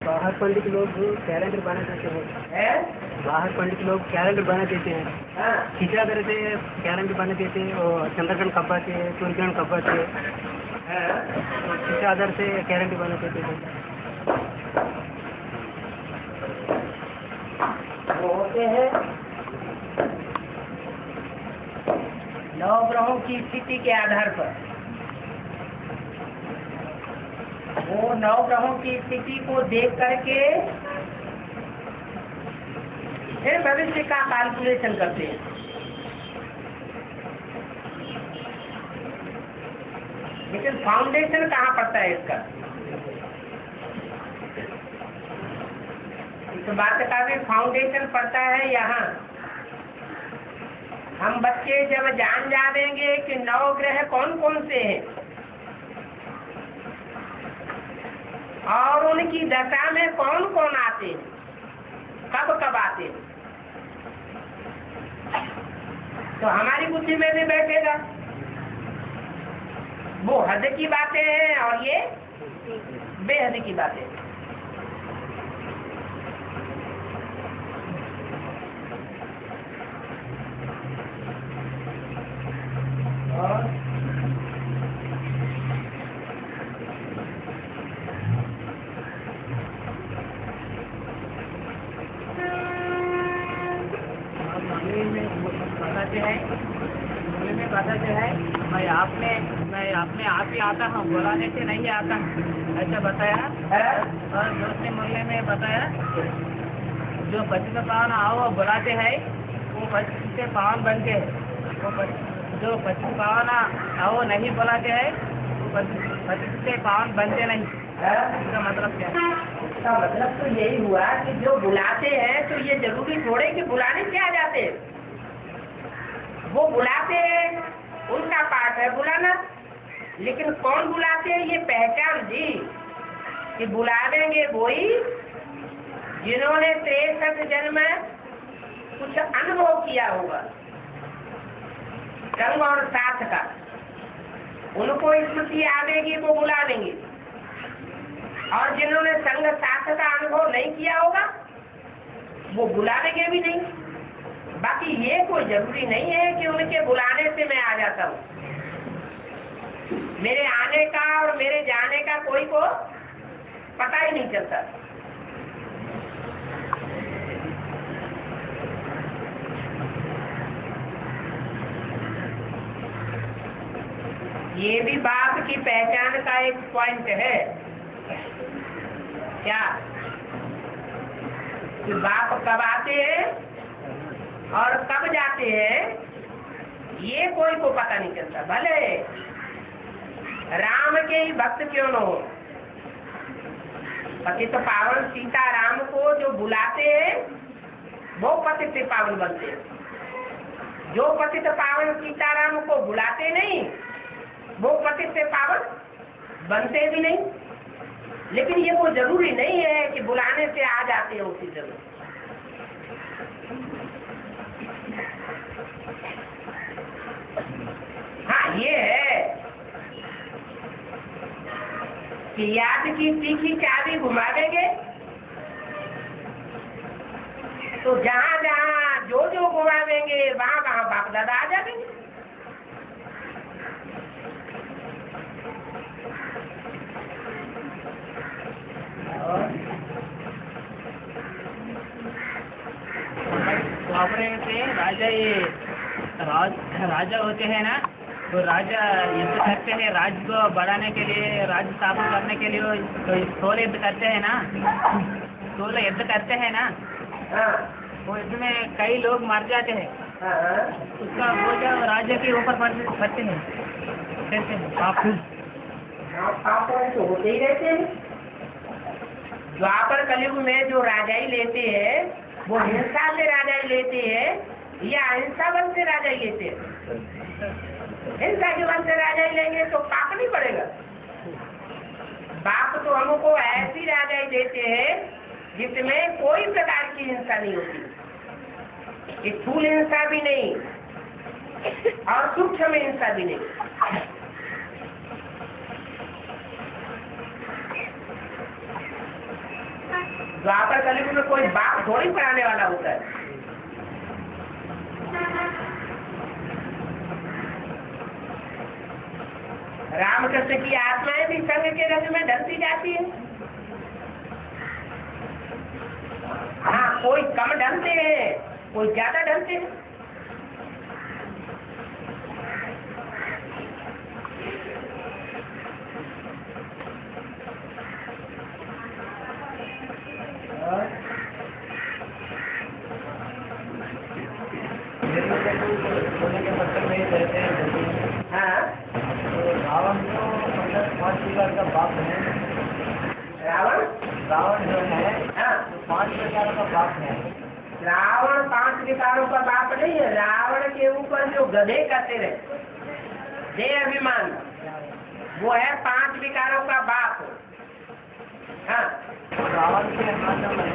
बाहर पंडित लोग कैलेंडर बना देते हैं। बाहर पंडित लोग कैलेंडर बना देते हैं, खींचा करते कैलेंडर बना देते हैं और चंद्रग्रहण कब आते हैं, सूर्यग्रहण कब आते हैं, इस आधार से कैलेंडर बना देते हैं। वो होते हैं नौ ग्रहों की स्थिति के आधार पर। वो नौ ग्रहों की स्थिति को देख करके फिर भविष्य का कैलकुलेशन करते हैं। लेकिन फाउंडेशन कहाँ पड़ता है इसका? इस बात का भी फाउंडेशन पड़ता है यहाँ। हम बच्चे जब जान जानेंगे कि नौ ग्रह कौन कौन से हैं और उनकी दशा में कौन कौन आते हैं, कब कब आते हैं, तो हमारी बुद्धि में भी बैठेगा। वो हद की बातें हैं और ये बेहद की बातें हैं। और बताते हैं मैं अपने आप ही आता हूँ, बुलाने से नहीं आता ऐसा बताया। और दूसरे मूल्य में बताया जो पति का पावन आओ बुलाते हैं वो पति से पावन बनते हैं, वो जो पति पावन आओ नहीं बुलाते हैं वो पति से पावन बनते नहीं। इसका मतलब क्या है? इसका मतलब तो यही हुआ कि जो बुलाते हैं तो ये जरूरी थोड़े कि बुलाने से आ जाते हैं। वो बुलाते हैं, उनका पाठ है बुलाना, लेकिन कौन बुलाते हैं ये पहचान दी कि बुलावेंगे वही जिन्होंने 63 जन्म में कुछ अनुभव किया होगा संग और साथ का, उनको स्मृति आवेगी वो बुला लेंगे। और जिन्होंने संग साथ का अनुभव नहीं किया होगा वो बुलावेंगे भी नहीं। बाकी ये कोई जरूरी नहीं है कि उनके बुलाने से मैं आ जाता हूँ। मेरे आने का और मेरे जाने का कोई को पता ही नहीं चलता। ये भी बाप की पहचान का एक पॉइंट है क्या कि बाप कब आते हैं और कब जाते हैं ये कोई को पता नहीं चलता। भले राम के ही भक्त क्यों न हो, पतित पावन सीता राम को जो बुलाते हैं वो पतित पावन बनते हैं। जो पतित पावन सीताराम को बुलाते नहीं वो पतित से पावन बनते भी नहीं। लेकिन ये वो जरूरी नहीं है कि बुलाने से आ जाते हैं उसी जरूर। हाँ ये है कि याद की तीखी चाबी घुमा देंगे तो जहाँ जहाँ जो जो घुमा देंगे वहाँ वहाँ बाप दादा आ जाएंगे। द्वापर से राजा ये राजा होते हैं ना, तो राजा युद्ध करते हैं राज्य को बढ़ाने के लिए, राज्य स्थापना करने के लिए तो 16 युद्ध करते हैं ना, 16 युद्ध करते हैं ना। वो युद्ध में कई लोग मर जाते हैं। उसका बोझ राज्य के ऊपर पड़ते हैं, कैसे पाप तो होते ही रहते हैं। द्वापर कलयुग में जो राजाई लेते हैं वो हिंसा से राजाई लेते हैं या अहिंसा बल से राजाई लेते हैं। हिंसा के बल से राजाई लेंगे तो पाप नहीं पड़ेगा। बाप तो हमको ऐसी राजाई देते हैं जिसमें कोई प्रकार की हिंसा नहीं होती, स्थूल हिंसा भी नहीं और सूक्ष्म हिंसा भी नहीं। द्वापर कलयुग में कोई बाप थोड़ी पढ़ाने वाला होता है। रामकृष्ण की आत्माएं भी संग के रंग में ढलती जाती है। हाँ कोई कम ढलते हैं, कोई ज्यादा ढलते हैं। रावण तो मतलब 5 प्रकार का बाप है। रावण जो है तो 5 प्रकार का बाप है। रावण 5 विकारों का बाप नहीं है। रावण के ऊपर जो गधे करते रहे दे अभिमान, वो है 5 विकारों का बाप। हाँ रावण के हाथ में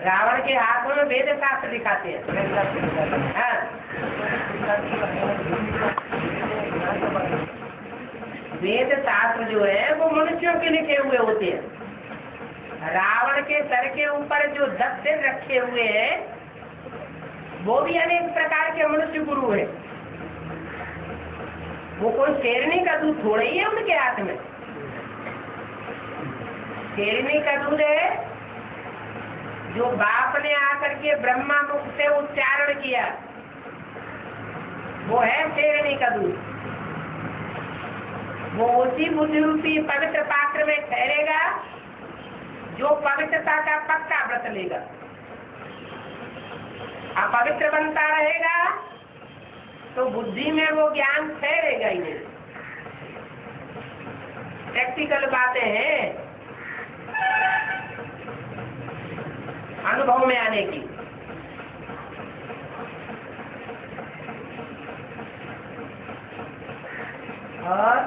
रावण के हाथों में वेद शास्त्र दिखाते हैं। हाँ वेद शास्त्र जो है वो मनुष्यों के लिखे हुए होते हैं। रावण के सर के ऊपर जो 10 सिर रखे हुए हैं वो भी अनेक प्रकार के मनुष्य गुरु है। वो कोई शेरनी का दूध थोड़ा ही है उनके हाथ में। शेरनी का दूध है जो बाप ने आकर के ब्रह्मा मुख से उच्चारण किया, वो है शेरनी का दूध। वो उसी बुद्धि रूपी पवित्र पात्र में ठहरेगा जो पवित्रता का पक्का व्रत लेगा। अपवित्र बनता रहेगा तो बुद्धि में वो ज्ञान ठहरेगा ही नहीं। प्रैक्टिकल बातें हैं अनुभव में आने की। और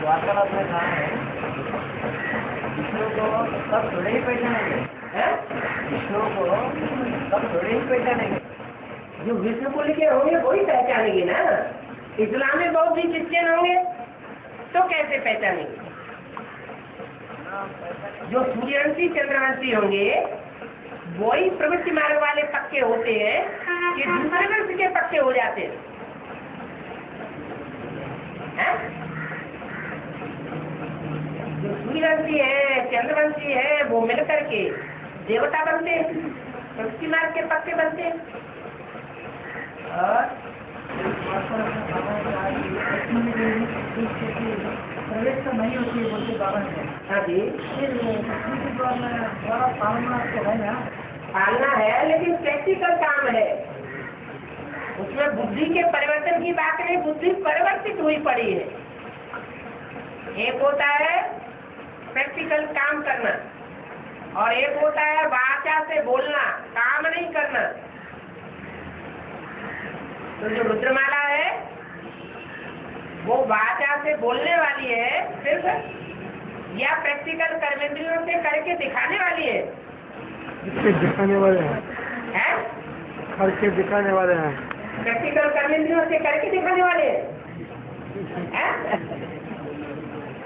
वार्तालाप में कहा है विष्णु को सब थोड़े ही पहचानेंगे। विष्णु को सब थोड़े ही पहचानेंगे। जो विष्णु को लिखे होंगे वही पहचानेंगे ना। इस्लाम में बहुत भी क्रिश्चियन होंगे तो कैसे पहचानेंगे? जो सूर्यवंशी चंद्रवंशी होंगे वही प्रवृत्ति मार्ग वाले पक्के होते हैं कि दूसरे वंश के पक्के हो जाते हैं। जो सूर्यवंशी है चंद्रवंशी है वो मिलकर के देवता बनते हैं, प्रवृत्ति मार्ग के पक्के बनते हैं। और प्रवेश तो नहीं होती है बोलते बाबा ने। हाँ जी पालना तो है ना, पालना है लेकिन प्रैक्टिकल काम है। उसमें बुद्धि के परिवर्तन की बात नहीं, बुद्धि परिवर्तित हुई पड़ी है। एक होता है प्रैक्टिकल काम करना और एक होता है वाचा से बोलना, काम नहीं करना। तो जो रुद्रमाला है वो वाचा से बोलने वाली है सिर्फ, या प्रैक्टिकल कर्मेंद्रियों से करके दिखाने वाली है? दिखाने वाले हैं, करके दिखाने वाले हैं। प्रैक्टिकल कर्मेंद्रियों से करके दिखाने वाले हैं?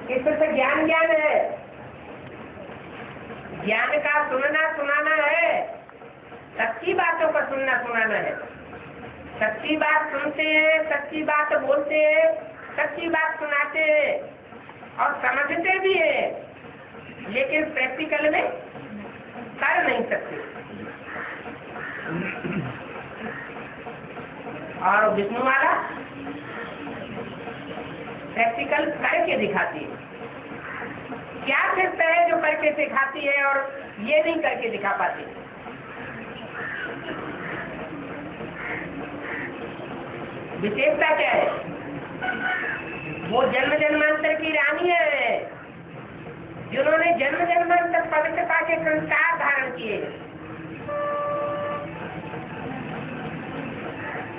किस तरह से ज्ञान है? ज्ञान का सुनना सुनाना है, सच्ची बातों का सुनना सुनाना है। सच्ची बात सुनते हैं, सच्ची बात बोलते हैं, सच्ची बात सुनाते हैं और समझते भी है, लेकिन प्रैक्टिकल में कर नहीं सकते। और विष्णुमाला प्रैक्टिकल करके दिखाती है। क्या सिर्फ है जो करके सिखाती है और ये नहीं करके दिखा पाती? विशेषता क्या है? वो जन्म जन्मांतर की रानी है, जिन्होंने जन्म जन्मांतर पवित्रता के संस्कार धारण किए।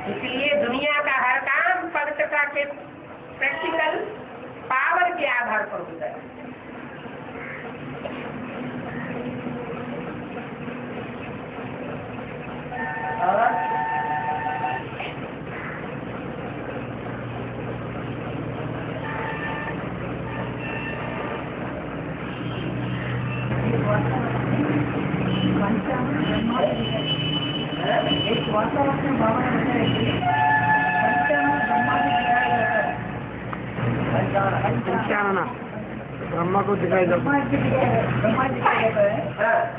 इसलिए दुनिया का हर काम पवित्रता के प्रैक्टिकल पावर के आधार पर होता है। एक वातावरण में बाबा ने बताया कि ब्रह्मा को दिखाया जाता है। ब्रह्मा को दिखाई जाता ब्रह्मा दिखाया जाता है।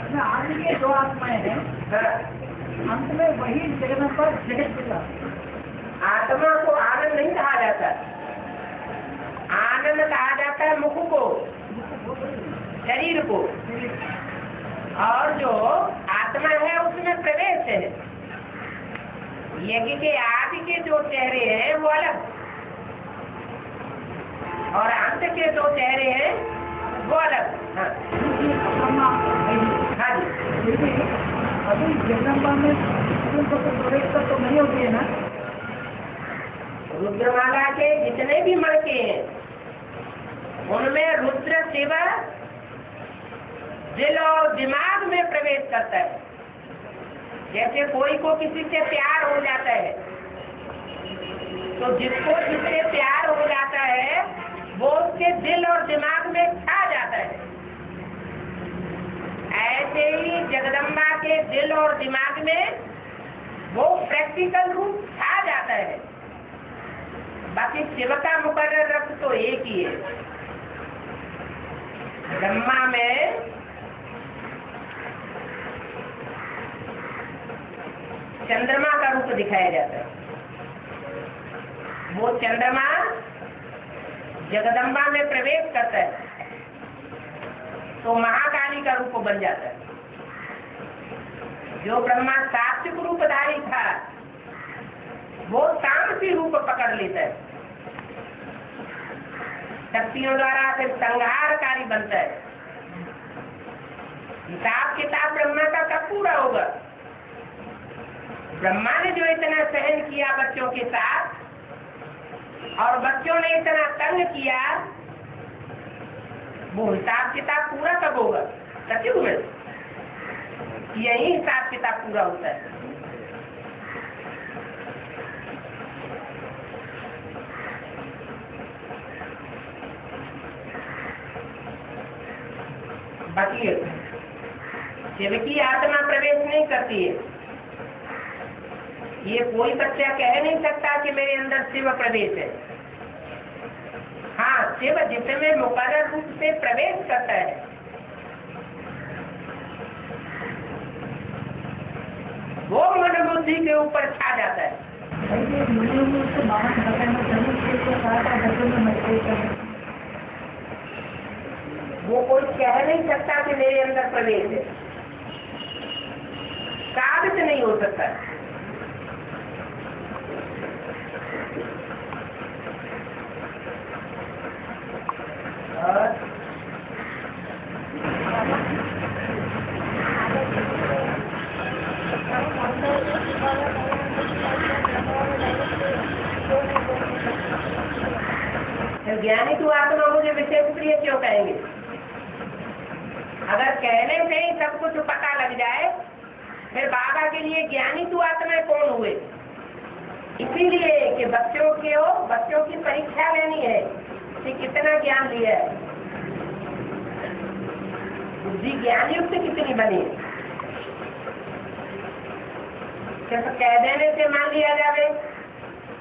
इसमें आदि के दो आत्माएं हैं, अंत में वही जगन्नाथ जगत पिता। आत्मा को आनंद नहीं कहा जाता, आनंद कहा जाता है मुख को, शरीर को। और जो आत्मा है उसमें प्रवेश है। यज्ञ के आदि के जो चेहरे हैं वो अलग, और अंत के दो चेहरे हैं वो अलग। हाँ हाँ जी। अभी जगदम्बा में प्रवेश तो नहीं होती है ना? रुद्रमाला के जितने भी मणके हैं उनमें रुद्र शिव दिल और दिमाग में प्रवेश करता है। जैसे कोई को किसी से प्यार हो जाता है, तो जिसको जिससे प्यार हो जाता है वो उसके दिल और दिमाग में छा जाता है। ऐसे ही जगदम्बा के दिल और दिमाग में वो प्रैक्टिकल रूप छा जाता है। बाकी शिव का मुकर्रर रक्त तो एक ही है। ब्रह्मा में चंद्रमा का रूप दिखाया जाता है। वो चंद्रमा जगदम्बा में प्रवेश करता है तो महाकाली का रूप बन जाता है। जो ब्रह्मा सात्विक रूपधारी था वो तामसी रूप पकड़ लेता है, शक्तियों द्वारा फिर संहारकारी बनता है। हिसाब किताब ब्रह्मा का कब पूरा होगा? ब्रह्मा ने जो इतना सहन किया बच्चों के साथ, और बच्चों ने इतना तंग किया, वो हिसाब किताब पूरा कब होगा? सचिव में यही हिसाब किताब पूरा होता है। बाकी शिव की आत्मा प्रवेश नहीं करती है। ये कोई बच्चा कह नहीं सकता कि मेरे अंदर शिव प्रवेश है। हाँ, शिव जिसमें मुकर्रर रूप से प्रवेश करता है वो मन बुद्धि के ऊपर छा जाता है। वो कोई कह नहीं सकता कि मेरे अंदर प्रवेश है, साबित नहीं हो सकता। फिर ज्ञानी तू आत्मा मुझे विशेष प्रिय क्यों कहेंगे? अगर कहने से ही सब कुछ पता लग जाए, फिर बाबा के लिए ज्ञानी तू आत्मा कौन हुए? इसीलिए कि बच्चों की परीक्षा लेनी है कि कितना ज्ञान लिया है, बुद्धि ज्ञान युक्त कितनी बनी है। सिर्फ कह देने से मान लिया जावे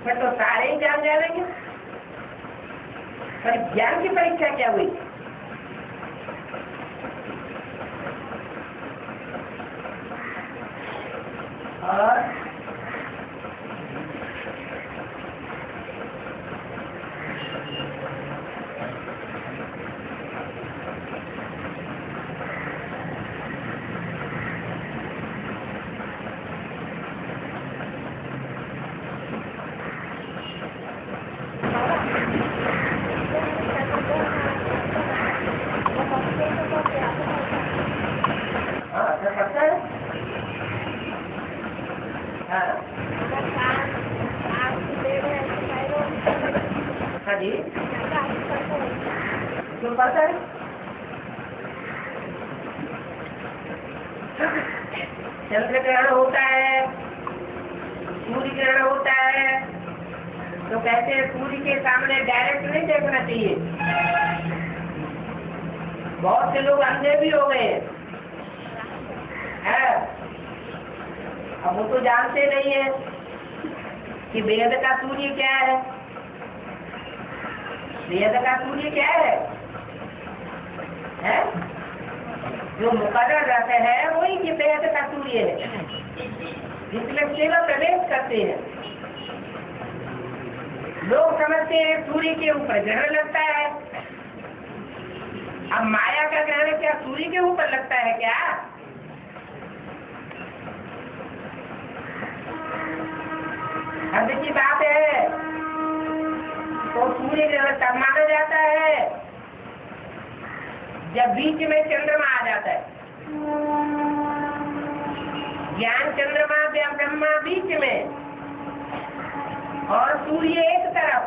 फिर तो सारे ही जान जाएंगे। पर ज्ञान की परीक्षा क्या हुई? और हाँ जी क्यों पता है? चंद्र ग्रहण होता है, सूर्य ग्रहण होता है, तो कहते हैं सूर्य के सामने डायरेक्ट नहीं देखना चाहिए। बहुत से लोग अंधे भी हो गए हैं। अब वो तो जानते नहीं है कि वेद का सूर्य क्या है। वेद का सूर्य क्या है? जो मुकर्रर रहते हैं वही कि वेद का सूर्य है, जिसमें केवल प्रवेश करते हैं। लोग समझते हैं सूर्य के ऊपर ग्रहण लगता है। अब माया का ग्रहण क्या सूर्य के ऊपर लगता है क्या? हद की बात है। तो सूर्य ग्रहण तब माना जाता है जब बीच में चंद्रमा आ जाता है। ज्ञान चंद्रमा या ब्रह्मा बीच में और सूर्य एक तरफ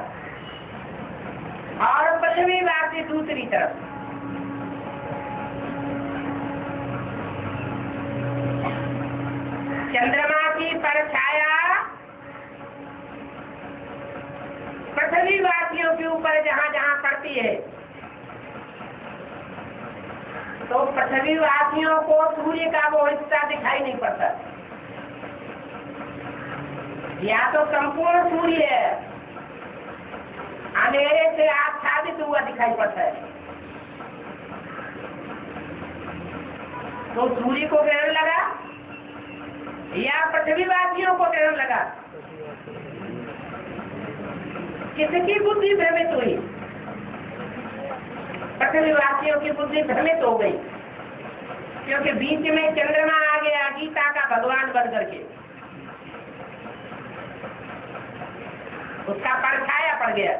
और पृथ्वी बाकी दूसरी तरफ। चंद्रमा की परछाया पृथ्वी वासियों के ऊपर जहाँ जहाँ पड़ती है, तो पृथ्वी वासियों को सूर्य का वो हिस्सा दिखाई नहीं पड़ता। या तो संपूर्ण सूर्य है अंधेरे से आच्छादित हुआ दिखाई पड़ता है, तो सूर्य को ग्रहण लगा या पृथ्वी वासियों को ग्रहण लगा। किसकी बुद्धि भ्रमित हुई? पृथ्वी वासियों की बुद्धि भ्रमित हो गई, क्योंकि बीच में चंद्रमा आ गया गीता का भगवान बन करके, उसका परछाया पड़ गया।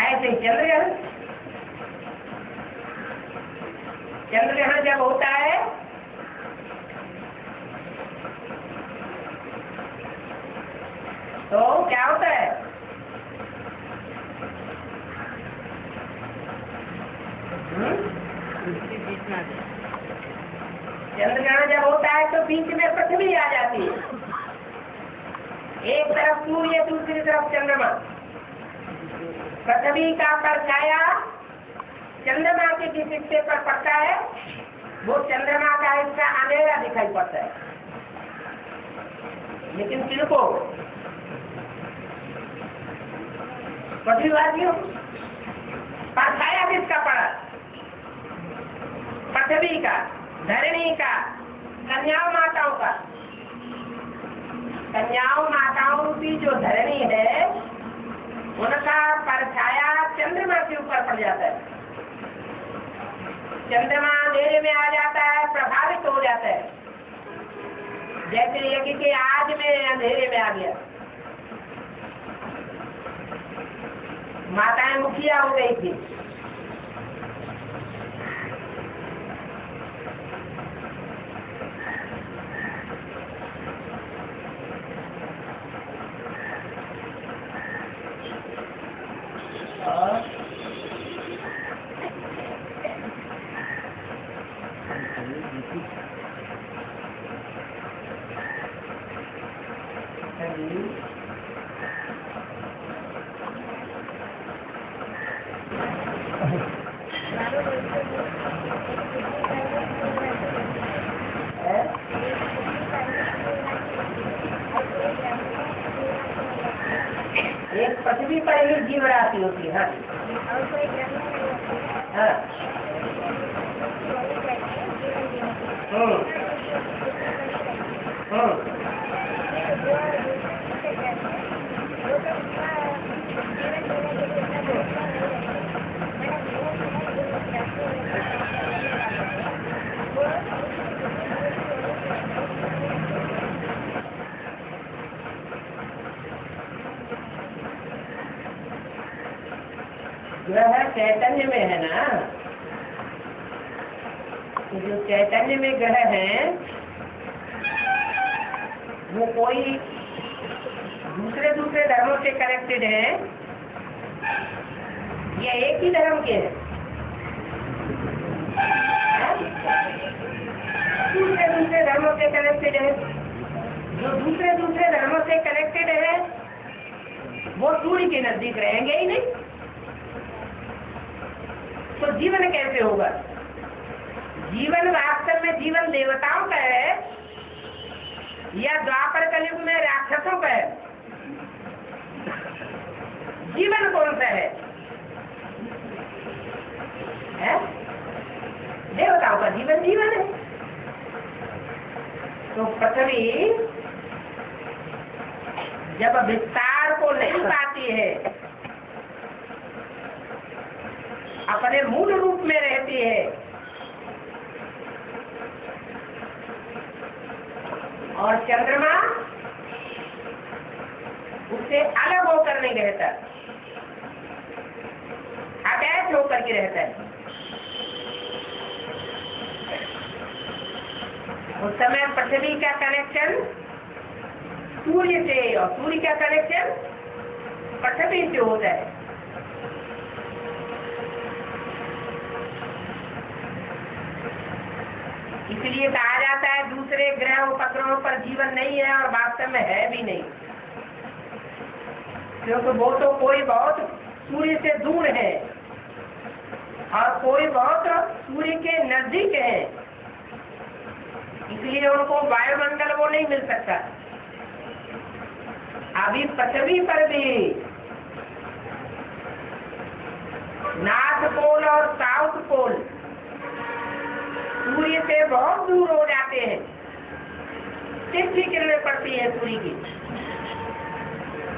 ऐसे चंद्रग्रहण जब होता है तो क्या होता है? चंद्रग्रहण जब होता है तो बीच में पृथ्वी आ जाती है। एक तरफ सूर्य दूसरी तरफ चंद्रमा। पृथ्वी का परछाया चंद्रमा के जिस हिस्से पर पड़ता है वो चंद्रमा का हिस्सा अंधेरा दिखाई पड़ता है। लेकिन किनको? पृथ्वीवासियों। परछाया किसका पड़ा? पृथ्वी का, धरणी का, कन्याओं माताओं का। कन्याओं माताओं की जो धरणी है उनका परछाया चंद्रमा के ऊपर पड़ जाता है। चंद्रमा अंधेरे में आ जाता है, प्रभावित हो जाता है। जैसे यज्ञ के आज में अंधेरे में आ गया, माताएं मुखिया हो गई थी। एक पृथ्वी पर ही जीवराशि होती है। हाँ। ग्रह चैतन्य में है ना, तो जो चैतन्य में ग्रह हैं वो कोई दूसरे धर्मों से कनेक्टेड है या एक ही धर्म के हैं? दूसरे धर्मों से कनेक्टेड है। जो दूसरे धर्मों से कनेक्टेड है वो सूर्य के नजदीक रहेंगे ही नहीं, तो जीवन कैसे होगा? जीवन वास्तव में जीवन देवताओं का है या द्वापर कलयुग में राक्षसों का है? जीवन कौन सा है? देवताओं का जीवन जीवन है। तो पृथ्वी जब विस्तार को नहीं पाती है, अपने मूल रूप में रहती है, और चंद्रमा उससे अलग होकर नहीं रहता, अटैच होकर के रहता है। उस समय पृथ्वी का कनेक्शन सूर्य से और सूर्य का कनेक्शन पृथ्वी से होता है। इसलिए कहा जाता है दूसरे ग्रह उपग्रहों पर जीवन नहीं है, और वास्तव में है भी नहीं, क्योंकि वो तो कोई बहुत सूर्य से दूर है और कोई बहुत सूर्य के नजदीक है, इसलिए उनको वायुमंडल वो नहीं मिल सकता। अभी पृथ्वी पर भी नॉर्थ पोल और साउथ पोल सूर्य से बहुत दूर हो जाते हैं, तिरछी किरणें पड़ती है सूर्य की,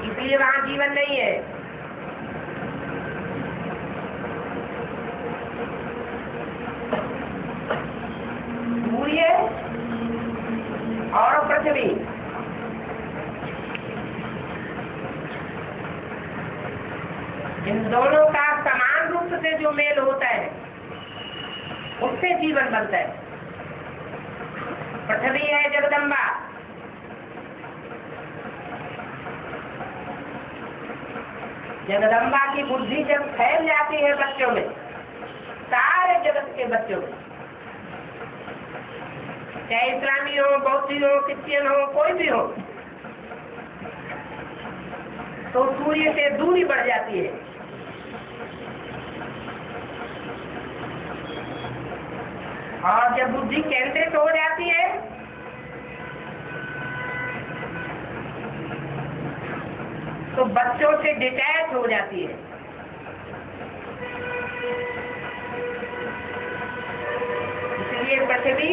इसलिए वहां जीवन नहीं है। सूर्य और पृथ्वी इन दोनों का समान रूप से जो मेल होता है उससे जीवन बनता है। पृथ्वी है जगदम्बा, जगदम्बा की बुद्धि जब फैल जाती है बच्चों में, सारे जगत के बच्चों में, चाहे इस्लामी हो, बौद्धी हो, क्रिश्चियन हो, कोई भी हो, तो सूर्य से दूरी बढ़ जाती है। और जब बुद्धि केंद्रित हो जाती है तो बच्चों से डिटैच हो जाती है। इसलिए पृथ्वी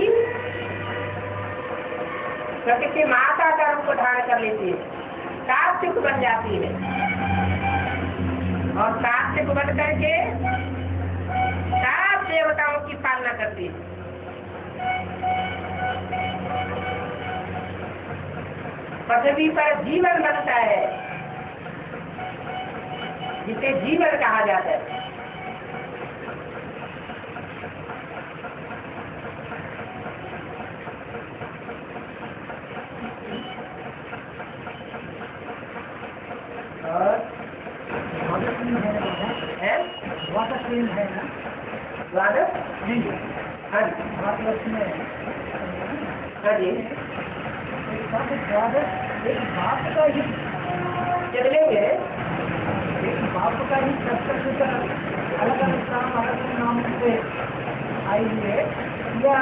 प्रकृति माता का रूप धारण कर लेती है, सात्विक बन जाती है, और सात्विक बन करके सब देवताओं की पालना करती है। पृथ्वी पर जीवन बनता है, जिसे जीवन कहा जाता है। और वाटर ट्रेन है ना, द्वादश नहीं हाँ वाटर में हाँ जी एक बाप का ही चलेंगे। एक बाप का ही सत्य अलग अलग काम अलग अलग नाम से आई है, या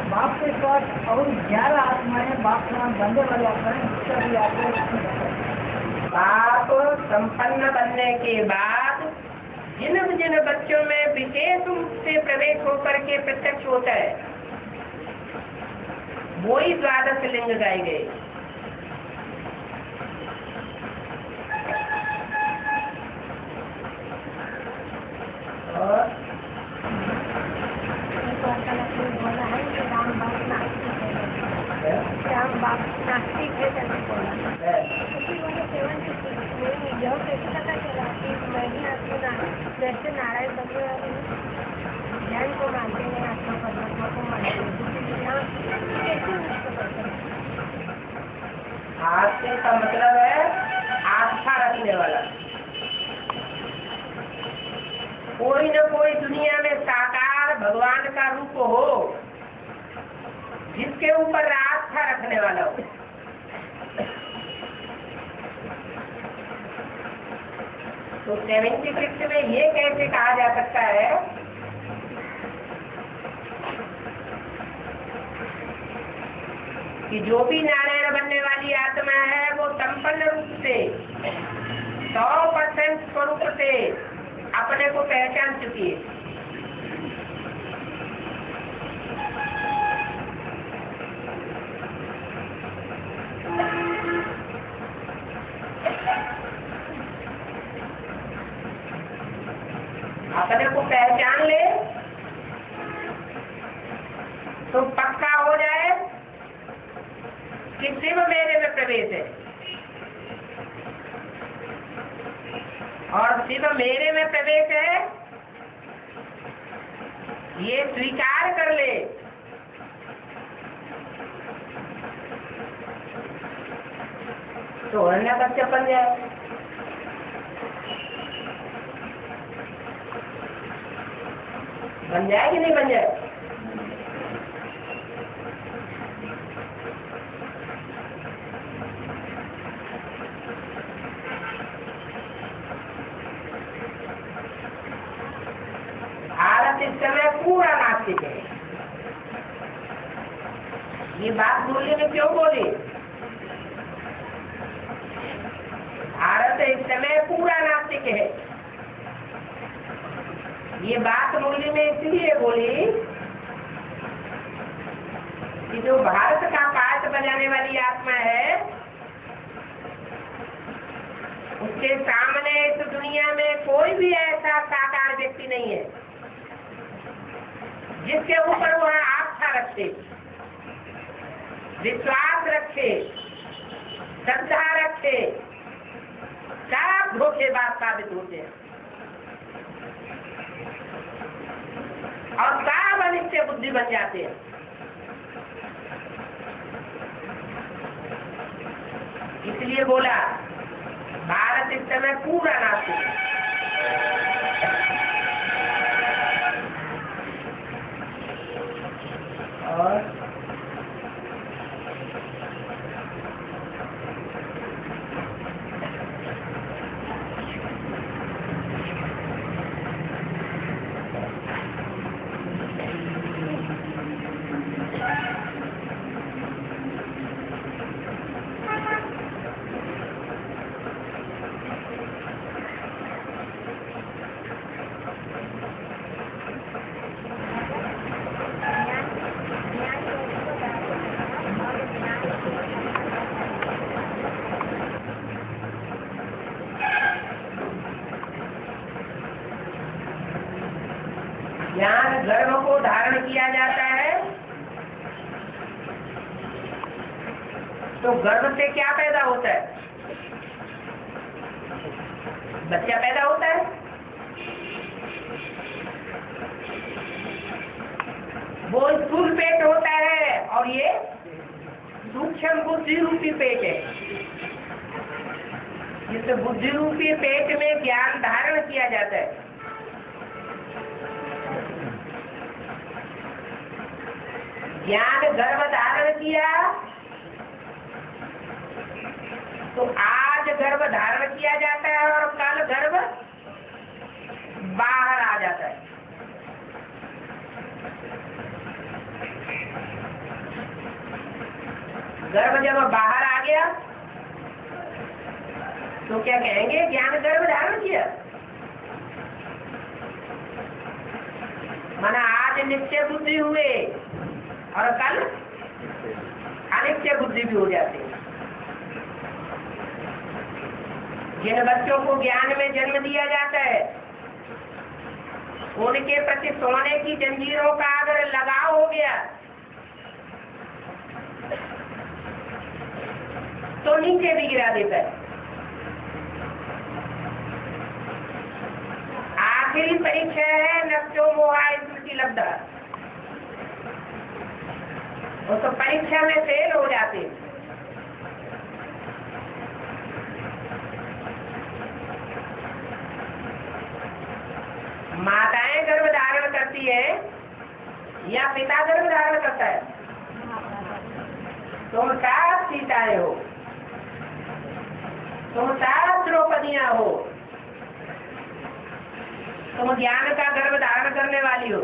बाप के साथ और 11 आत्माएं बाप के नाम बनने वाले आत्माएं जिसका भी आत्मा बाप संपन्न बनने के बाद जिन जिन बच्चों में विशेष रूप से प्रवेश होकर के प्रत्यक्ष होता है वो ही द्वादश लिंग गाए गए। और राम बाप नास्तिक है करके बोला, उसी वाले सेवन नहीं यह कैसे पता चला कि मैं ही आत्मा जैसे नारायण बने वाले ध्यान को मानते हैं, आत्मा परमात्मा को मानते हैं, यहाँ कैसे उसको पता? आस्थे का मतलब है आस्था रखने वाला। कोई न कोई दुनिया में साकार भगवान का रूप हो जिसके ऊपर आस्था रखने वाला हो। तो 76 में ये कैसे कहा जा सकता है कि जो भी नारायण बनने वाली आत्मा है वो संपन्न रूप से 100% स्वरूप से अपने को पहचान चुकी है। अपने को पहचान ले तो पक्का हो जाए कि शिव मेरे में प्रवेश है, और शिव मेरे में प्रवेश है ये स्वीकार कर ले तो हिरण्यकश्यप बन जाए। बन जाए कि नहीं बन जाए? भारत इस समय पूरा नास्तिक है। ये बात बोलने में क्यों बोली? भारत इस समय पूरा नास्तिक है। ये बात मुरली में इसलिए बोली कि जो भारत का पाठ बजाने वाली आत्मा है उसके सामने इस दुनिया में कोई भी ऐसा साकार व्यक्ति नहीं है जिसके ऊपर वह आस्था रखे, विश्वास रखे, श्रद्धा रखे। सब धोखेबाज साबित होते हैं और सब अनित्य बुद्धि बन जाते हैं। इसलिए बोला भारत इस समय पूरा नास्तिक है। और ज्ञान गर्भ को धारण किया जाता है तो गर्भ से क्या पैदा होता है? बच्चा पैदा होता है। वो स्थूल पेट होता है और ये सूक्ष्म बुद्धि रूपी पेट है। इस बुद्धि रूपी पेट में ज्ञान धारण किया जाता है। ज्ञान गर्भ धारण किया तो आज गर्भ धारण किया जाता है और कल गर्भ बाहर आ जाता है। गर्भ जब बाहर आ गया तो क्या कहेंगे? ज्ञान गर्भ धारण किया। माना आज नित्य बुद्धि हुए और कल अनित्य बुद्धि भी हो जाती है। जिन बच्चों को ज्ञान में जन्म दिया जाता है उनके प्रति सोने की जंजीरों का अगर लगाव हो गया तो नीचे भी गिरा देता है। आखिरी परीक्षा है नष्टो मोहा स्मृति लब्धा। वो तो परीक्षा में फेल हो जाते हैं। माताएं गर्भ धारण करती है या पिता गर्भ धारण करता है? तुम 7 सीताएं हो, तुम 7 द्रौपदियां हो, तुम ज्ञान का गर्भ धारण करने वाली हो।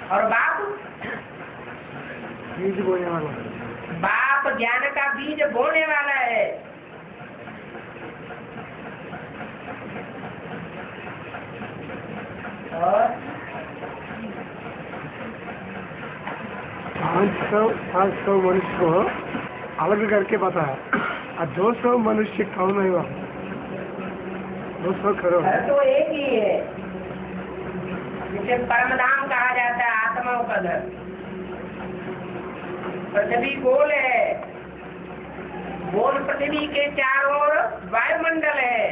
और बाप बीज बोने वाला, बाप ज्ञान का बीज बोने वाला है। और 500 मनुष्य को अलग करके बताया और 200 मनुष्य कौन है? वह 200 करोड़ घर तो एक ही है जिसे परमधाम कहा जाता है, आत्माओं का घर। पृथ्वी गोल है, गोल पृथ्वी के चारों ओर वायुमंडल है।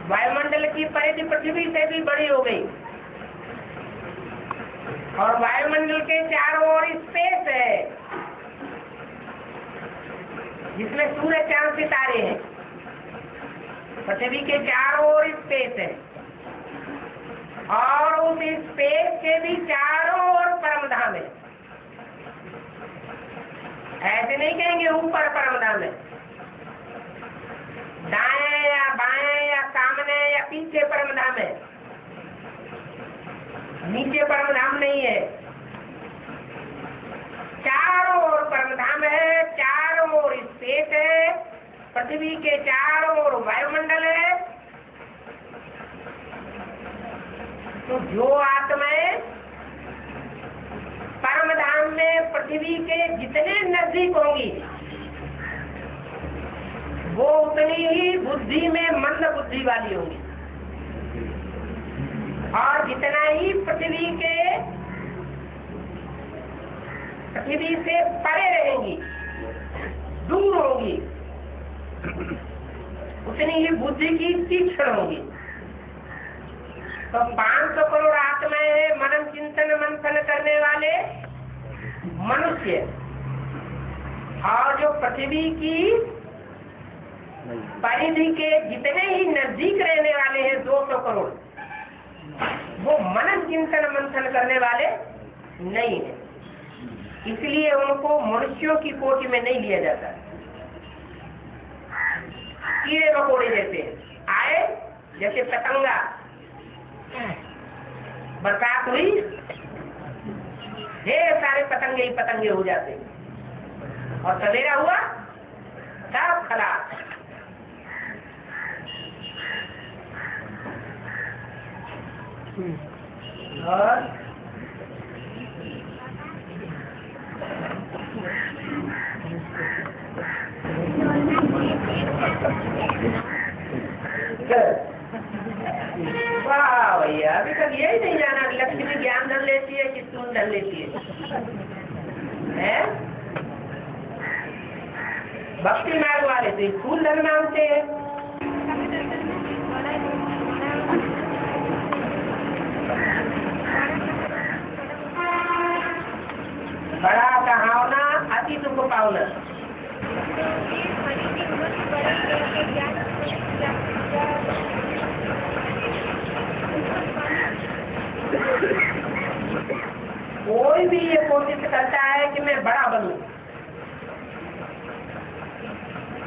वायुमंडल की परिधि पृथ्वी से भी बड़ी हो गई और वायुमंडल के चारों ओर स्पेस है जिसमें सूर्य चांद सितारे हैं। पृथ्वी के चारों ओर स्पेस है और उस स्पेस के भी चारों ओर परमधाम है। ऐसे नहीं कहेंगे ऊपर परमधाम है, दाएं या बाएं या सामने या पीछे परमधाम है, नीचे परमधाम नहीं है। चारों ओर परमधाम है, चारों ओर स्पेस है, पृथ्वी के चारों ओर वायुमंडल है। तो जो आत्माएं परमधाम में पृथ्वी के जितने नजदीक होंगी वो उतनी ही बुद्धि में मंद बुद्धि वाली होंगी और जितना ही पृथ्वी से परे रहेंगी, दूर होंगी, उतनी ही बुद्धि की तीक्ष्ण होगी। तो 500 करोड़ आत्माएं मनन चिंतन मंथन करने वाले मनुष्य और जो पृथ्वी की परिधि के जितने ही नजदीक रहने वाले हैं 200 करोड़, वो मनन चिंतन मंथन करने वाले नहीं है। इसलिए उनको मनुष्यों की कोटि में नहीं लिया जाता। कीड़े मकोड़े जैसे आए, जैसे पतंगा, बरसात हुई ढेर सारे पतंगे ही पतंगे हो जाते और सवेरा हुआ सब खलास। और वाह भैया, अभी तक यही नहीं जाना लक्ष्मी ज्ञान धन लेती है कि सून धन लेती है? भक्ति मार्ग वाले तो स्थूल धन मांगते हैं। बड़ा कहावना अति दुख पावना। कोई भी ये कोशिश करता है कि मैं बड़ा बनूं,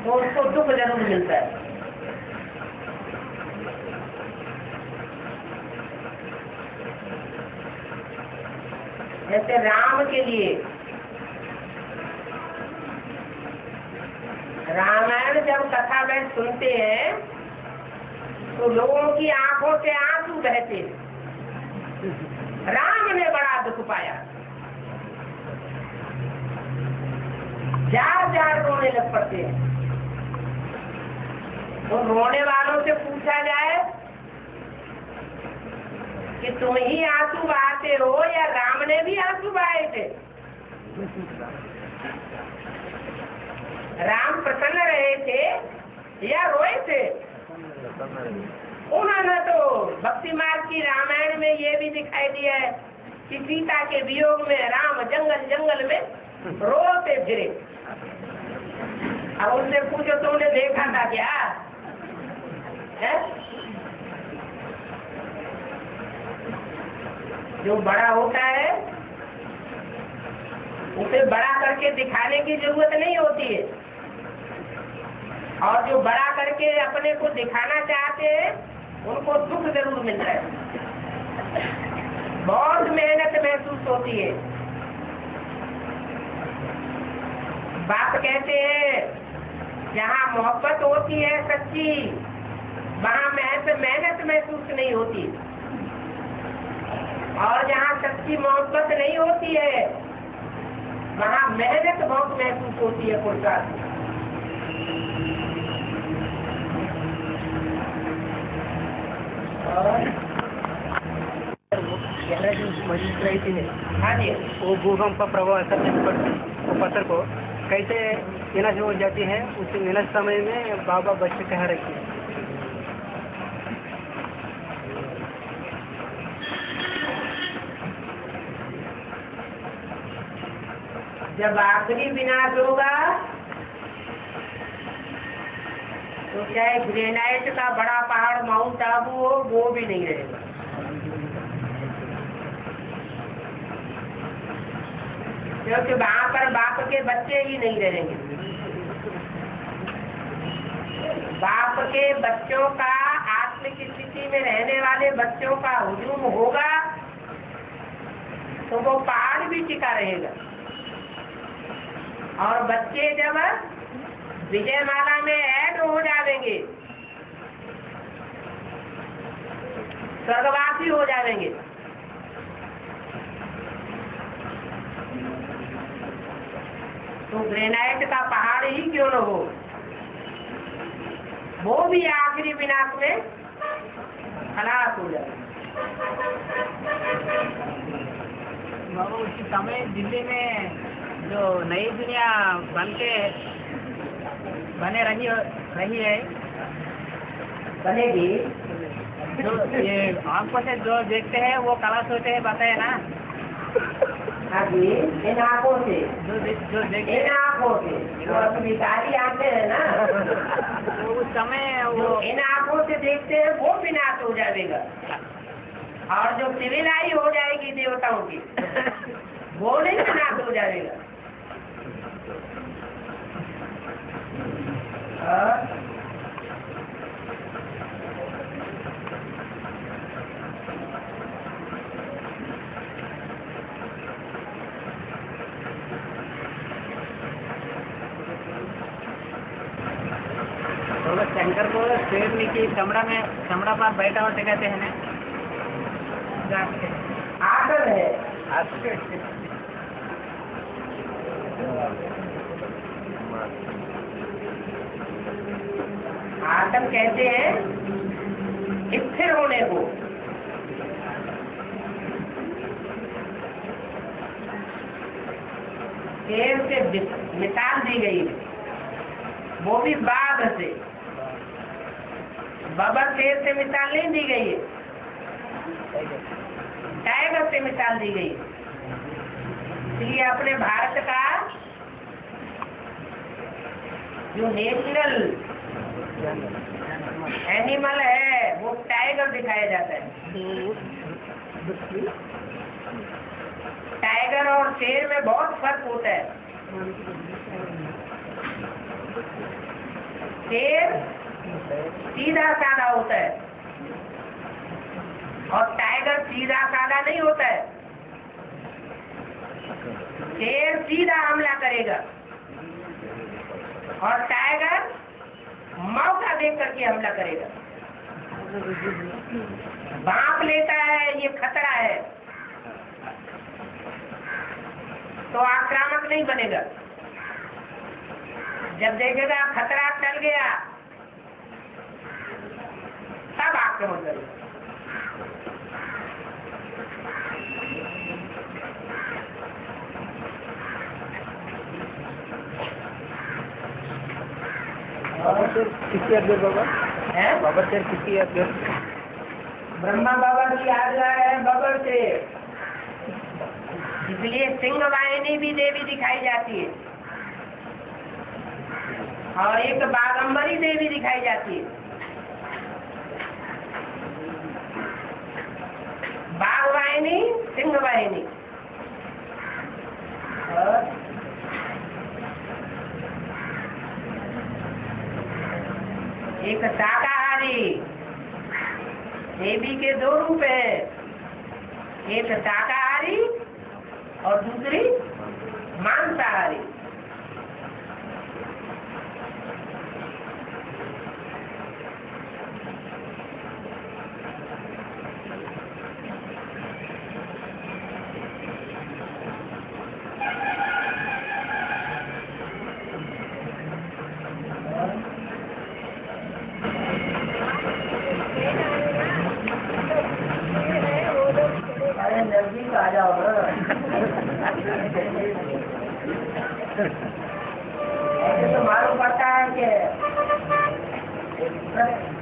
तो उसको दुख जरूर मिलता है। जैसे राम के लिए रामायण जब कथा में सुनते हैं तो लोगों की आंखों से आंसू बहते हैं। राम ने बड़ा दुख पाया, जार जार रोने लग पड़ते हैं। तो रोने वालों से पूछा जाए कि तुम ही आंसू बहाते हो या राम ने भी आंसू बहाए थे? राम प्रसन्न रहे थे या रोए थे? उन्होंने तो भक्ति मार्ग की रामायण में ये भी दिखाई दिया है कि सीता के वियोग में राम जंगल जंगल में रोते फिरे। अब उनसे पूछो तुमने देखा था क्या है? जो बड़ा होता है उसे बड़ा करके दिखाने की जरूरत नहीं होती है, और जो बड़ा करके अपने को दिखाना चाहते हैं उनको दुख जरूर मिलता है, बहुत मेहनत महसूस होती है। बाप कहते हैं जहाँ मोहब्बत होती है सच्ची, वहाँ मेहनत महसूस नहीं होती, और जहाँ सच्ची मोहब्बत नहीं होती है वहाँ मेहनत बहुत महसूस होती है। पुरुषार्थ मस्जिद रहती है, हाँ जी, वो भूकंप का प्रभाव पत्थर को कैसे निराश हो जाती है, उस निराश समय में बाबा बच्चे कह रखी है। जब आखिरी विनाश होगा तो चाहे ग्रेनाइट का बड़ा पहाड़ माउंट आबू हो, वो भी नहीं रहेगा। क्योंकि वहाँ पर बाप के बच्चे ही नहीं रहेंगे। बाप के बच्चों का आत्मिक स्थिति में रहने वाले बच्चों का हुजूम होगा तो वो पहाड़ भी टिका रहेगा। और बच्चे जब विजयमाला में ऐड हो जाएंगे, स्वर्गवासी हो जाएंगे, तो ग्रेनाइट का पहाड़ ही क्यों न हो, वो भी आखिरी विनाश में खलास हो जाए। बाबा उसी समय दिल्ली में जो नई दुनिया बने रही है, बनेगी। जो ये आंखों से जो देखते हैं वो कलश होते हैं, बताए ना? हाँ जी, इन आँखों से जो देखते इन आँखों से जो अपनी सारी आंखें है ना, तो उस समय वो जो इन आँखों से देखते हैं वो विनाश हो जाएगा। और जो सिविलाई हो जाएगी देवताओं की, वो नहीं विनाश हो जाएगा। तो शंकर को शेरनी की चमड़ा पर बैठा होते कहते हैं ना, आसन है। आसन कहते हैं स्थिर होने को। शेर से मिसाल दी गई है, वो भी बाघ से। बाबा शेर से मिसाल नहीं दी गई है, टाइगर से मिसाल दी गई है। इसलिए अपने भारत का जो नेशनल एनिमल है वो टाइगर दिखाया जाता है। और शेर में बहुत फर्क होता है। शेर सीधा साधा होता है और टाइगर सीधा साधा नहीं होता है। शेर सीधा हमला करेगा और टाइगर मौका देख करके हमला करेगा। भांप लेता है, ये खतरा है तो आक्रामक नहीं बनेगा। जब देखेगा खतरा टल गया तब आक्रमण करेगा। किसकी याद बाबा है बाबा शेर किसकी याद? ब्रह्मा बाबा की आज्ञा है बबर से, इसलिए सिंह वाहिनी भी देवी दिखाई जाती है और एक बागंबरी देवी दिखाई जाती है। बाघ वाहिनी, सिंह वाहिनी और एक शाकाहारी। देवी के दो रूप हैं, एक शाकाहारी और दूसरी मांसाहारी। अरे नजदीक आ जाओ ना। ऐसे तो मालूम पड़ता है कि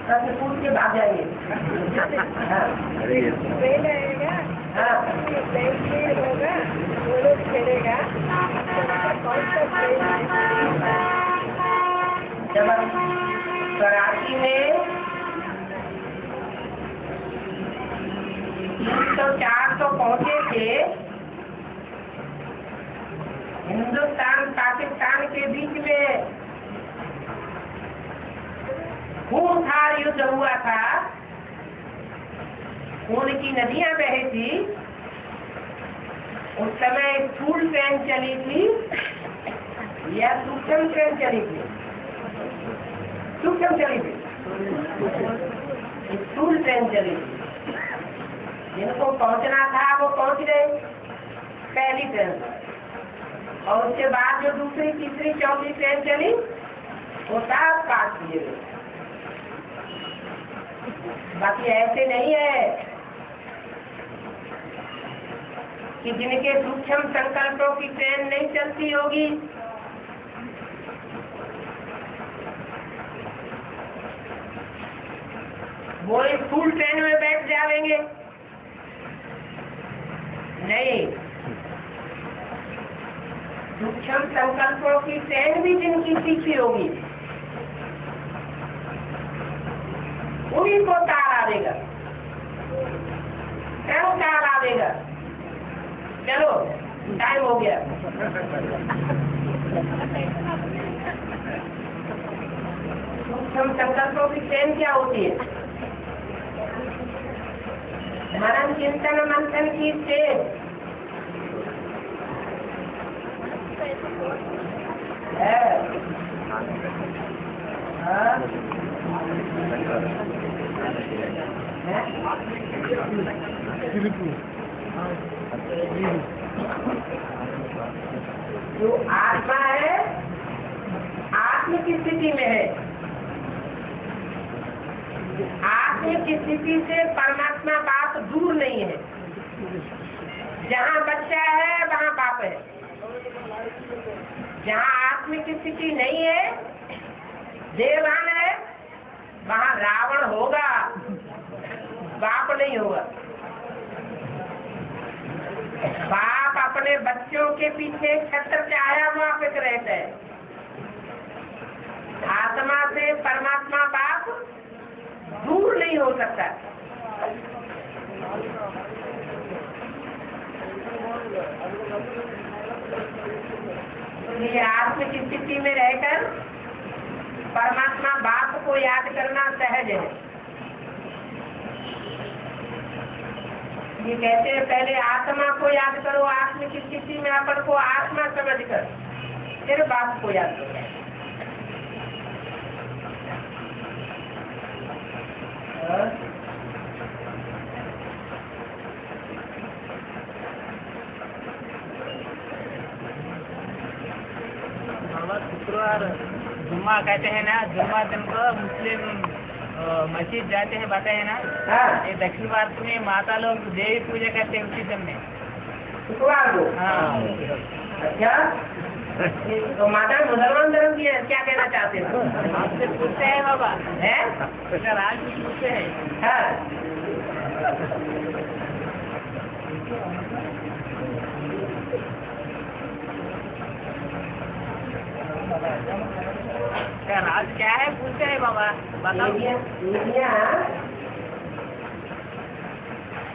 सबसे पूछ के भाग जाइए। ट्रेन आएगा, ट्रेन होगा, वो लोग खेलेगा। कौन सा ट्रेन है? जब कराची में 300-400 पहुंचे थे, हिंदुस्तान पाकिस्तान के बीच में खूंखार युद्ध हुआ था, खून की नदियां बही थी। उस समय स्थूल ट्रेन चली थी या सूक्ष्म ट्रेन चली थी? सूक्ष्म चली थी, स्थूल ट्रेन चली थी। जिनको पहुंचना था वो पहुंच गए पहली ट्रेन, और उसके बाद जो दूसरी, तीसरी, चौथी ट्रेन चली वो सब काट दिए गए। बाकी ऐसे नहीं है कि जिनके सूक्ष्म संकल्पों की ट्रेन नहीं चलती होगी, वो स्थूल ट्रेन में बैठ जाएंगे। नहीं, सूक्ष्म संकल्पों की ट्रेन भी जिनकी सीखी होगी उन्हीं को तार आवेगा, क्यों तार आवेगा? चलो टाइम हो गया। सूक्ष्म संकल्पों की ट्रेन क्या होती है? मनन चिंतन मंथन की ट्रेन है। जो आत्मा है, आत्म की स्थिति में है। आत्म की स्थिति से परमात्मा बाप दूर नहीं है। जहाँ बच्चा है वहाँ बाप है। जहाँ आत्म की स्थिति नहीं है, देवान है, वहाँ रावण होगा, बाप नहीं होगा। बाप अपने बच्चों के पीछे छत्र छाया वापिस रहता है। आत्मा से परमात्मा बाप दूर नहीं हो सकता। इसलिए आत्म की स्थिति में रहकर परमात्मा बाप को याद करना सहज है। ये कहते हैं पहले आत्मा को याद करो, आत्म की स्थिति में अपन को आत्मा समझकर फिर बाप को याद करो। शुक्रवार जुम्मा कहते हैं ना, जुम्मा दिन को मुस्लिम मस्जिद जाते हैं, बताए हैं ना। हाँ। ये दक्षिण भारत में माता लोग देवी पूजा करते हैं उसी दिन में। शुक्रवार को। हाँ। अच्छा, तो माता मुसलमान धर्म की है, क्या कहना चाहते हैं? आपसे पूछते हैं बाबा है? अगर आज भी पूछते हैं। हाँ। क्या राज क्या है पूछते हैं बाबा, बताओ।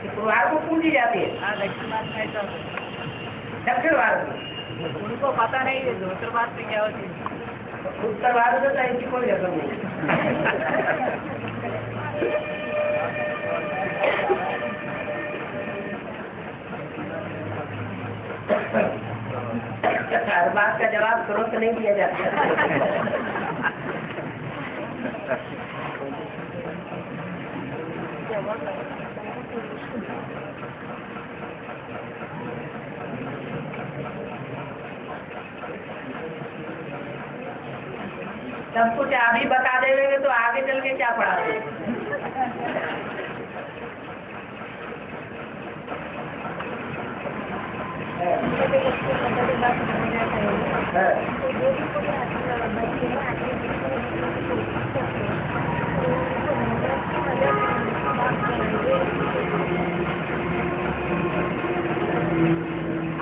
शुक्रवार को पूजी जाती है। हाँ, दक्षिण भारत में तो दक्षिण भारत में उनको पता नहीं है उत्तर भारत में क्या होती है। उत्तर भारत में तो ऐसी कोई रकम नहीं। हर बात का जवाब तुरंत नहीं दिया जाता। सब कुछ अभी बता देंगे तो आगे चल के क्या पढ़ा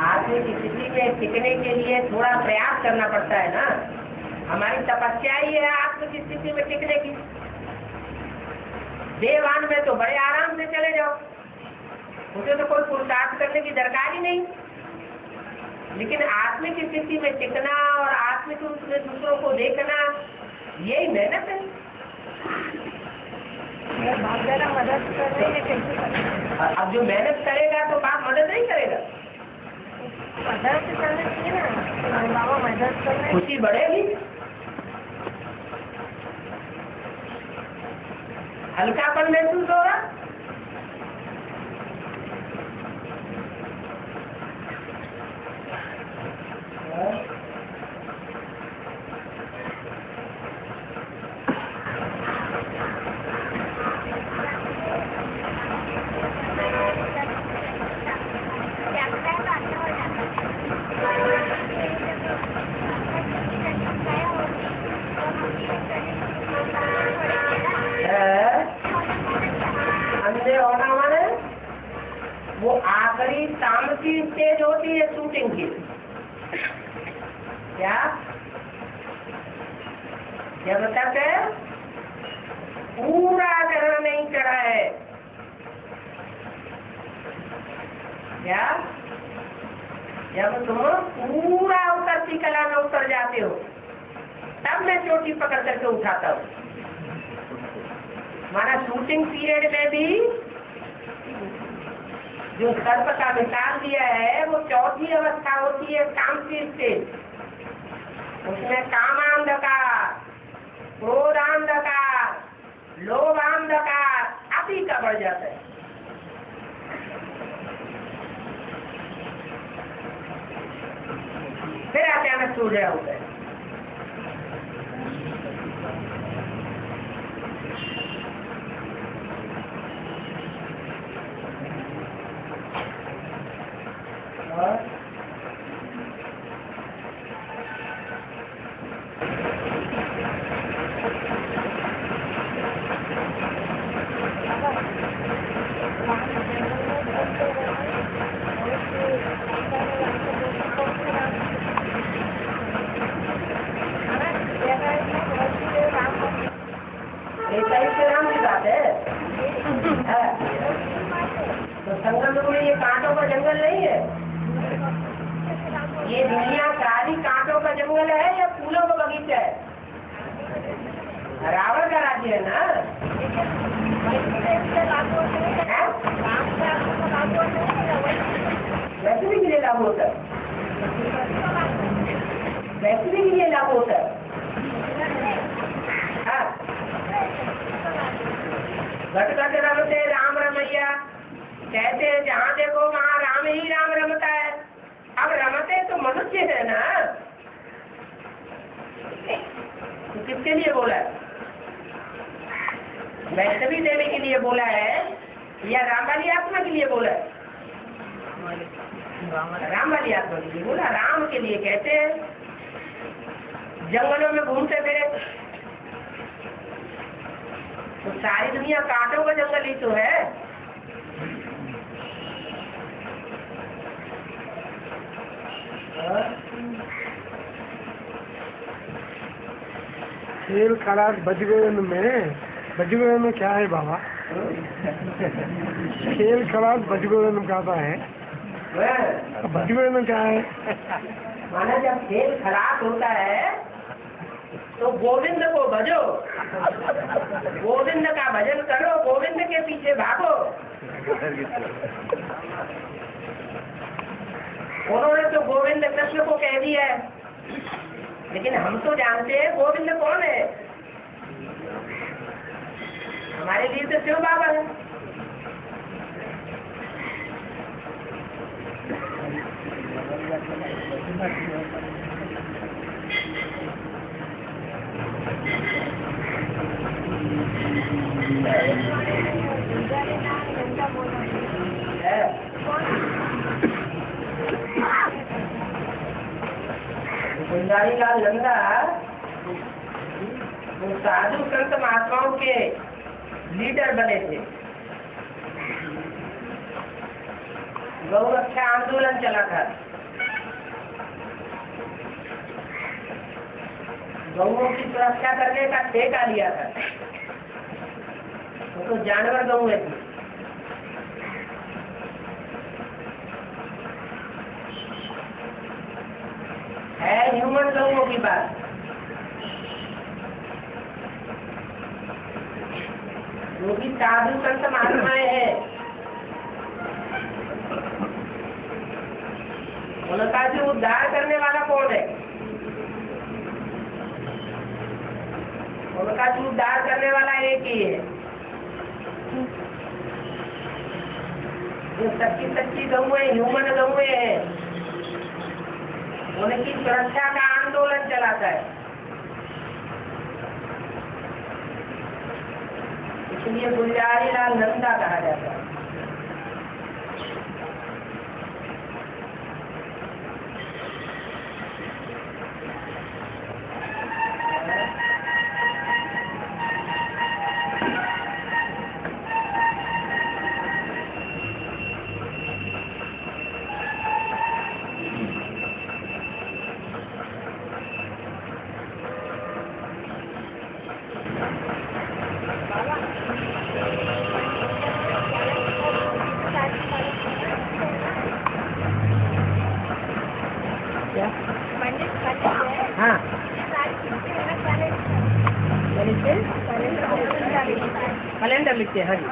आदमी की स्थिति में टिकने के लिए थोड़ा प्रयास करना पड़ता है ना। हमारी तपस्या ही है आत्म की स्थिति में टिकने की। देवान में तो बड़े आराम से चले जाओ, उसे तो कोई पुरुषार्थ करने की दरकार ही नहीं। लेकिन आत्म की स्थिति में टिकना और आत्मिक रूप में दूसरों को देखना, यही मेहनत है। मदद कर रहे हैं कैसे? अब जो मेहनत करेगा तो बाप मदद नहीं करेगा। मदद करना चाहिए ना, बाबा मदद कर रहे हैं। खुशी बढ़ेगी, हल्कापन महसूस होगा। अंधे होना माने वो आखिरी तामसी स्टेज होती है शूटिंग की। क्या जब तक पूरा ग्रहण नहीं चढ़ा है, क्या जब तुम पूरा उतरती कला में उतर जाते हो तब मैं चोटी पकड़ करके उठाता हूँ। हमारा शूटिंग पीरियड में भी जो सर्प का मिसाल दिया है वो चौथी अवस्था होती है, कामसी स्टेज। उसमें कामांधकार, क्रोधांधकार, लोभांधकार अति का बढ़ जाता है। फिर अचानक सूर्य होता है। ऐसा ही तो राम की बात है। तो संगम में ये कांटों का जंगल नहीं है। राज्य है? रावण का राज्य है ना? हैं? वैसे भी के लिए लागू होता है, वैसे भी के लिए लागू होता है। हाँ। घट घट रमते राम रमैया, कहते हैं जहाँ देखो वहाँ राम ही राम रमता है। अब रमते तो मनुष्य है ना, तो किसके लिए बोला है? वैष्णवी देवी के लिए बोला है या राम वाली आत्मा के लिए बोला है? राम वाली आत्मा के लिए बोला। राम के लिए कहते हैं, जंगलों में घूमते फिरे तो सारी दुनिया कांटों का जंगल ही तो है। खेल खराब बजगोयन में क्या है बाबा? खेल खराब बजगोयन में कहता है, बजगोयन में क्या है? माना जब खेल खराब होता है तो गोविंद को भजो, गोविंद का भजन करो, गोविंद के पीछे भागो। उन्होंने तो गोविंद कृष्ण को कह दिया है, लेकिन हम तो जानते हैं गोविंद कौन है। हमारे लिए तो शिव बाबा है। गुलजारी लाल नंदा वो साधु संत महात्माओं के लीडर बने थे। गौ रक्षा आंदोलन चला था, गौओं की सुरक्षा करने का ठेका लिया था। वो तो जानवर गौ थी। है ह्यूमन गौओं की बात। जो भी साधु संत महात्माएं हैं, उनका जो उद्धार करने वाला कौन है? उनका जो उद्धार करने वाला एक ही है। जो सच्ची सच्ची गौएं, ह्यूमन गौएं हैं, उनकी सुरक्षा का आंदोलन चलाता है। इसलिए गुलजारी लाल नंदा कहा जाता है। हाँ, कैलेंडर लिखते हैं। हाँ जी।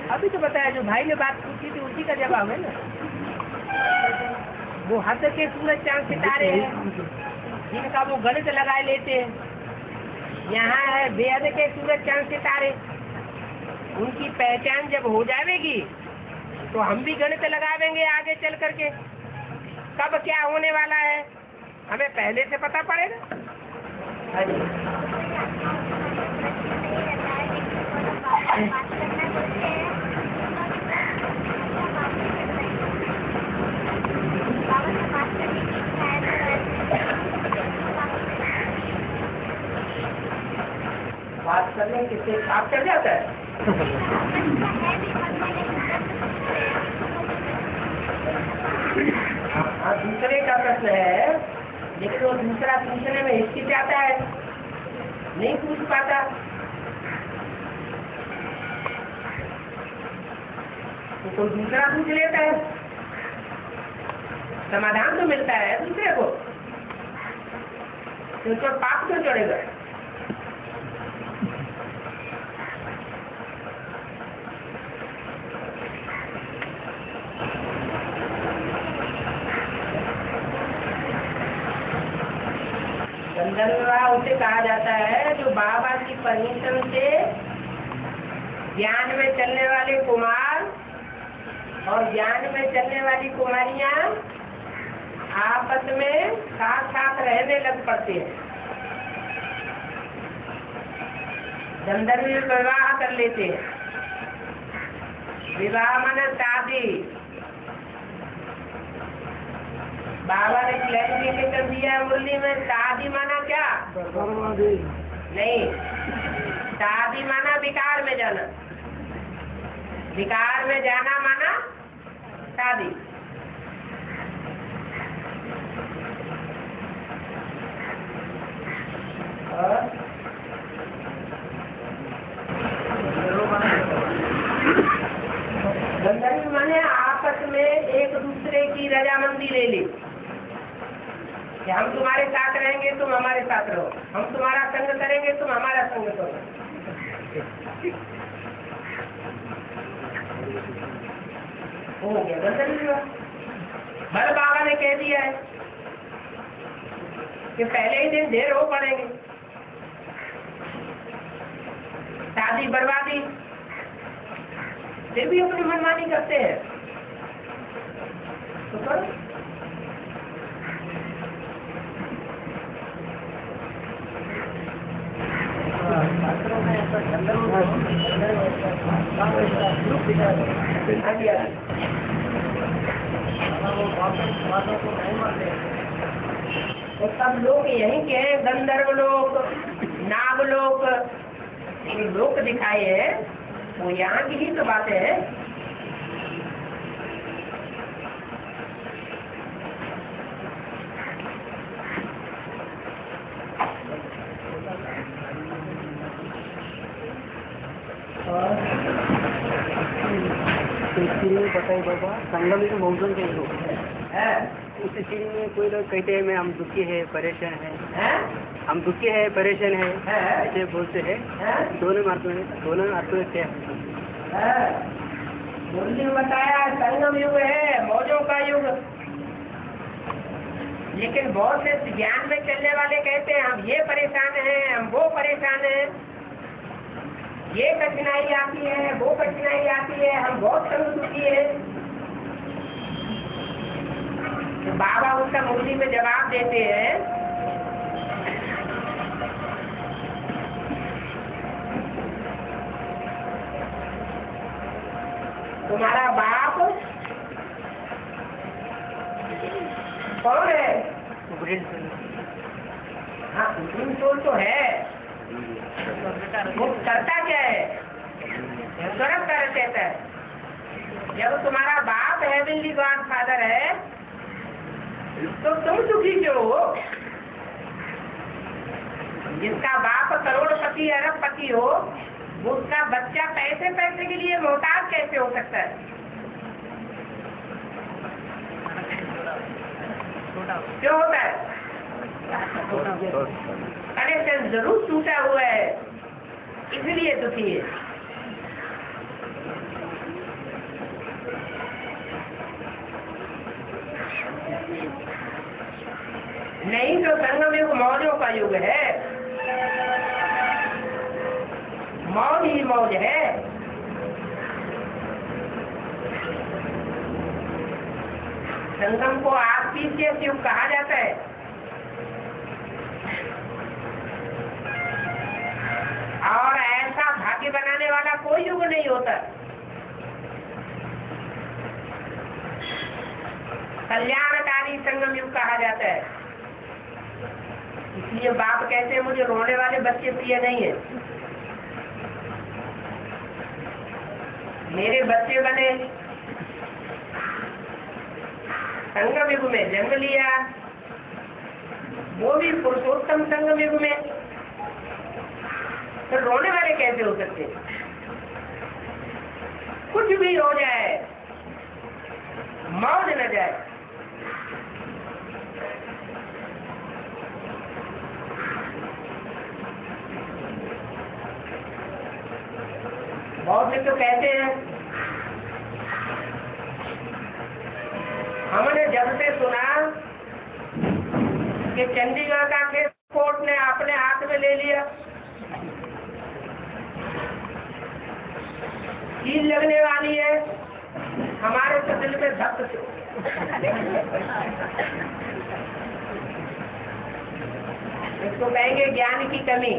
अभी तो बताया, जो भाई ने बात पूछी थी उसी का जवाब है ना। वो हद के सूरज चांद सितारे हैं जिनका वो गणित लगाए लेते हैं। यहाँ है बेहद के सूरज चांद सितारे। उनकी पहचान जब हो जाएगी तो हम भी गणित लगावेंगे आगे चल करके। कब क्या होने वाला है हमें पहले से पता पड़ेगा। बात करने किससे आप चल जाता है। हाँ, दूसरे का प्रश्न है, लेकिन वो दूसरा पूछने में हिचकिचाता है, नहीं पूछ पाता। तो कोई दूसरा पूछ लेता है। समाधान तो मिलता है दूसरे को, तो उसको पाप क्यों चढ़ेगा? गंधर्व विवाह उसे कहा जाता है जो बाबा की परमिशन से ज्ञान में चलने वाले कुमार और ज्ञान में चलने वाली कुमारियां आपस में साथ साथ रहने लग पड़ते हैं, गंधर्व विवाह कर लेते हैं। विवाह माना शादी। बाबा ने क्लैरिफिकेशन दिया मुरली में, शादी माना क्या? नहीं, शादी माना विकार में जाना, विकार में जाना माना शादी। गंधर्व माने आपस में एक दूसरे की रजामंदी ले ली कि हम तुम्हारे साथ रहेंगे, तुम हमारे साथ रहो, हम तुम्हारा संग करेंगे, तुम हमारा संग करो। हो गया गंधर्व विवाह। भर बाबा ने कह दिया है कि पहले ही दिन ढेर हो पड़ेंगे, शादी बर्बादी, फिर भी अपनी मनमानी करते हैं तो करो। तो सब लोग यहीं के हैं, गंधर्व लोक, नागलोक, लोक दिखाए हैं, वो यहाँ की ही तो बातें हैं। बताइए बाबा, संगम में मौसम के लोग है? उस चीज में कोई लोग कहते हैं मैं हम दुखी है, परेशान है, हम दुखी है, परेशान है, ऐसे बोलते हैं। दोनों अर्थ में क्या है? मुरली ने बताया संगम युग है, मौजों का युग। लेकिन बहुत से ज्ञान में चलने वाले कहते हैं हम ये परेशान हैं, हम वो परेशान हैं, ये कठिनाई आती है, वो कठिनाई आती है, हम बहुत संग दुखी है। तो बाबा उसका मुरली में जवाब देते हैं, तुम्हारा बाप कौन है? हाँ, सुप्रीम सोल तो है, वो करता क्या है? स्वर्ग का रहता है। जब तुम्हारा बाप हेवनली गॉड फादर है तो तुम दुखी क्यों हो? जिसका बाप करोड़पति अरबपति हो, उसका बच्चा पैसे पैसे के लिए मोहताज कैसे हो सकता है? क्यों होता है? कनेक्शन जरूर टूटा हुआ है, इसलिए दुखी है। नहीं तो संगम युग मौजों का युग है, मौज ही मौज है। संगम को ऑस्पिशियस युग कहा जाता है। और ऐसा भाग्य बनाने वाला कोई युग नहीं होता। कल्याणकारी संगम युग कहा जाता है। इसलिए बाप कहते हैं मुझे रोने वाले बच्चे प्रिय नहीं है, मेरे बच्चे बने संगम युग में जन्म लिया, वो भी पुरुषोत्तम संगम युग में, तो रोने वाले कैसे हो सकते? कुछ भी हो जाए, मौज न जाए, बहुत से तो कहते हैं, हमने जब से सुना कि चंडीगढ़ का केस कोर्ट ने अपने हाथ में ले लिया, कील लगने वाली है, हमारे तो दिल में धक से इसको कहेंगे ज्ञान की कमी।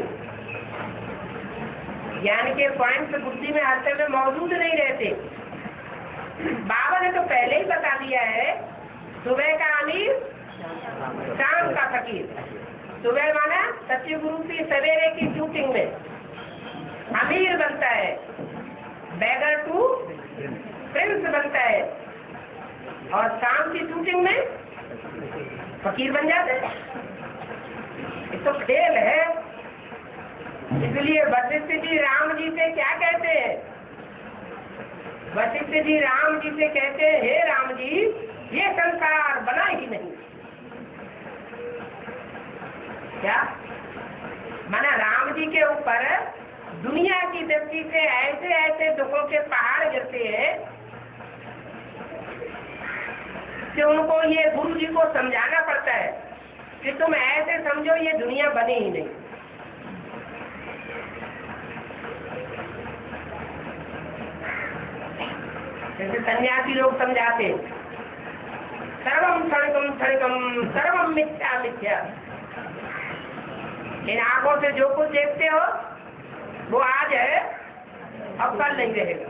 ज्ञान के पॉइंट बुद्धि में हर समय मौजूद नहीं रहते। बाबा ने तो पहले ही बता दिया है, सुबह का अमीर शाम का फकीर। सुबह माना सत्य गुरु की सवेरे की शूटिंग में अमीर बनता है, बैगर टू प्रिंस बनता है, और शाम की शूटिंग में फकीर बन जाते हैं। ये तो खेल है। इसलिए वशिष्ठ जी राम जी से क्या कहते हैं? वशिष्ठ जी राम जी से कहते हैं, हे राम जी, ये संसार बना ही नहीं। क्या माना? राम जी के ऊपर दुनिया की दृष्टि से ऐसे ऐसे दुखों के पहाड़ गिरते हैं कि उनको ये गुरु जी को समझाना पड़ता है कि तुम ऐसे समझो ये दुनिया बनी ही नहीं। जैसे सन्यासी लोग समझाते, सर्वम क्षणिकम क्षणिकम सर्वम मिथ्या मिथ्या। इन आंखों से जो कुछ देखते हो वो आज है, अब कल नहीं रहेगा।